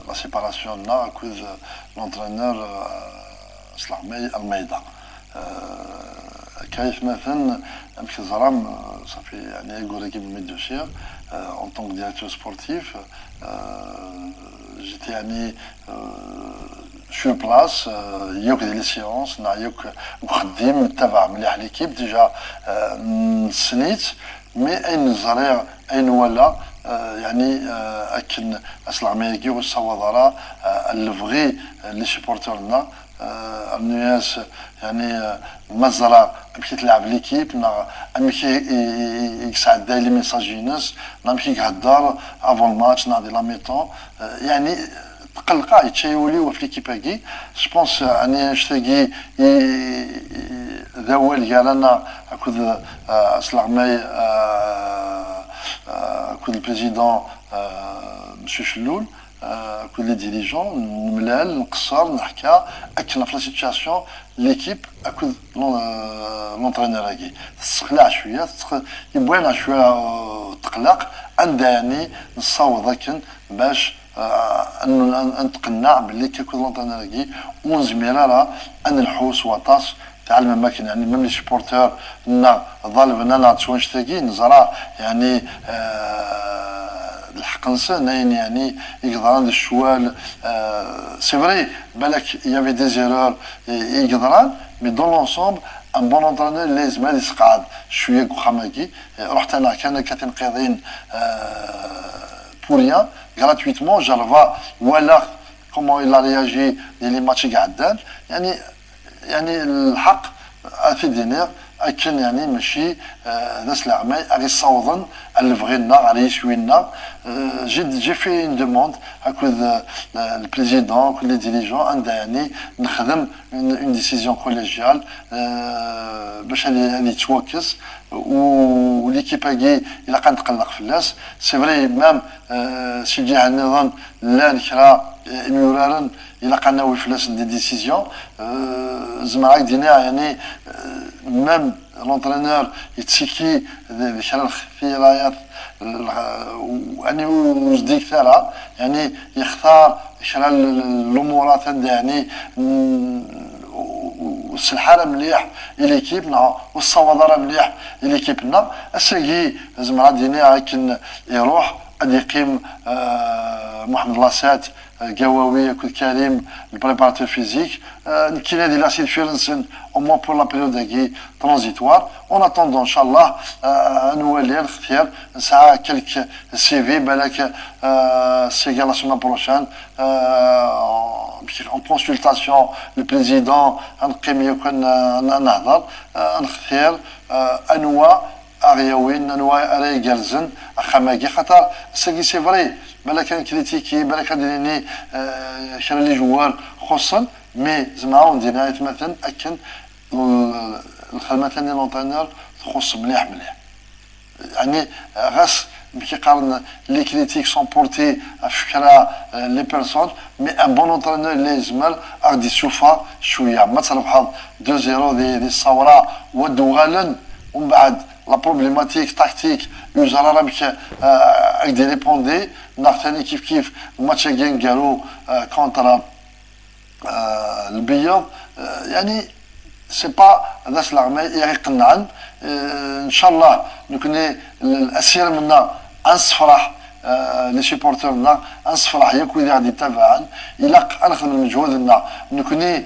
لا سيباراسيون نا كوز لونترينور سلامي الميدا كيف مثلا مش زرام صافي يعني يقول لك بالميدوشير en tant que directeur sportif j'étais يعني sur place يوك ديال السيونس نا يوك مخدم متابع مليح ليكيب ديجا سنيت مي اين زريع اين ولا يعني اكن اسلع ميكي والصوادره الفغي لي سيبورتورنا الناس يعني مزرعه مشي تلعب ليكيب مشي يسعد داير لي ميساجينس مشي يهضر افون الماتش ناضي لا ميطون يعني تقلقا يتشايولي في ليكيباكي جوبونس يعني شتاكي ذاول ديالنا كود اسلعماي كود البريزيدون مسيو شلول كل لي ديريجون نملال نقصر نحكى اكن في لا سيتوياسيون ليكيب اكل لونترينور هاكي تسخلع شويه يبغينا شويه تقلق عندها يعني نصاوب لكن باش نتقنع باللي كيكون لونترينور هاكي ونزمير راه ان الحوس وطاس تاع المماكن يعني ميم لي سيبورتور نا ظالفنا نا تشوانشتاكي نزرا يعني الحق نسان يعني يقدران الشوال سي فري بالك يافي دي زيرور يقدران مي دون لونسومبل ان بون اونترينور لازم يسقعد شويه كوخاماكي رحت انا كان كتنقيضين بوريان غراتويتمون جالفا ولا كومون il a réagi لي ماتشي قعدان يعني الحق في دينير اكن يعني ماشي ناس العماي غادي يصوضن الفغينا غادي يشوينا جي في اون دوموند هكذا البريزيدون كل لي ديريجون عندها يعني نخدم اون ديسيزيون كوليجيال باش هادي توكس وليكيب هاكي الا كنتقلق في الناس سي فري مام شي جهه النظام لا نكرا ميورارن الا قناوي فلاس دي ديسيزيون زعما دينا يعني مام لونترينور يتسيكي شحال الخيارات يعني وجديك ثرى يعني يختار شحال الامورات يعني والسلحاره مليح ليكيبنا والصوادره مليح ليكيبنا الساقي زعما دينا لكن يروح غادي يقيم محمد لاسات قواوي كل كريم البريباراتور فيزيك كاين هذه لاسيد فيرنسن او موان بور لا بيريود هاكي ترانزيتوار اون اتوندون ان شاء الله نولي الاختيار نسعى كلك سي في بالك سي لا سيمين بروشان en consultation le président نقيم يكون نهضر نختار انواع اغيوين انواع اري جالزن اخماكي خاطر سي فري بلا كان كريتيكي بلا كان ديني شرا لي جوار خصن مي زعما ندير مثلا اكن الخدمه تاع لونترينور تخص مليح يعني غاس كيقارن لي كريتيك سون بورتي فكره لي بيرسون مي ان بون اونترينور لازم غادي يشوفها شويه ما تربح 2-0 دي الثوره ودوغالن ومن بعد لا بروبليماتيك تاكتيك يوزر راه باش اكدي ريبوندي ناختاني كيف الماتش كاين قالوا كونترا البيض يعني سي با ناس العماي يقنعن ان شاء الله نكوني الاسير منا انصفرح لي سيبورتورنا انصفرح ياكل غادي يتابعن الا نخدم المجهود لنا نكوني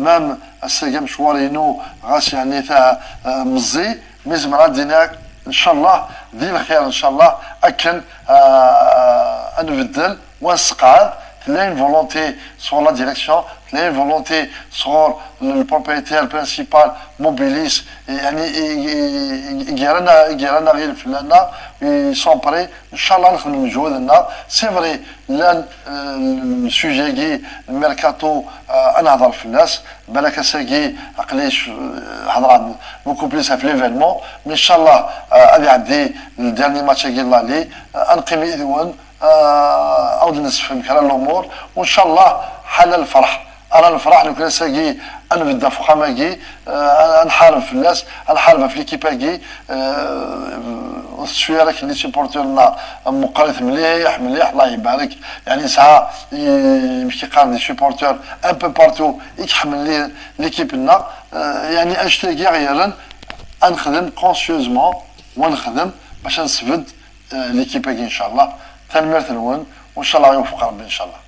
مام الساقه مشوارينو غاس يعني تاع مزي ميزم رادينا ان شاء الله ديال الخير ان شاء الله اكن نبدل ونسقعد تلاقي فولونتي سور لا ديريكسيون تلاقي فولونتي سور البروبريتير برينسيبال موبيليس يعني يجيرنا غير فلانا يسون بري ان شاء الله نخدم مجهودنا سي فري لان السوجي الميركاتو انا هضر في الناس بالك ساقي عقليش هضر بوكو بليس في ليفينمون مي ان شاء الله غادي يعدي الديرني ماتش كي لي انقيم اذون او نسفهم كلا الامور وان شاء الله حل الفرح انا الفرح لو كان ساقي انا بدا فخاماكي نحارب في الناس نحارب في ليكيباكي شويه راك اللي سيبورتورنا مقرث مليح مليح الله يبارك، يعني ساعه مش كيقارن دي سيبورتور ان بو بارتو يحمل لي ليكيبنا، يعني اشتاقي غيرا نخدم كونسيوزمون ونخدم باش نسفد ليكيب ان شاء الله. تنميرت نون وان شاء الله يوفق ربي ان شاء الله.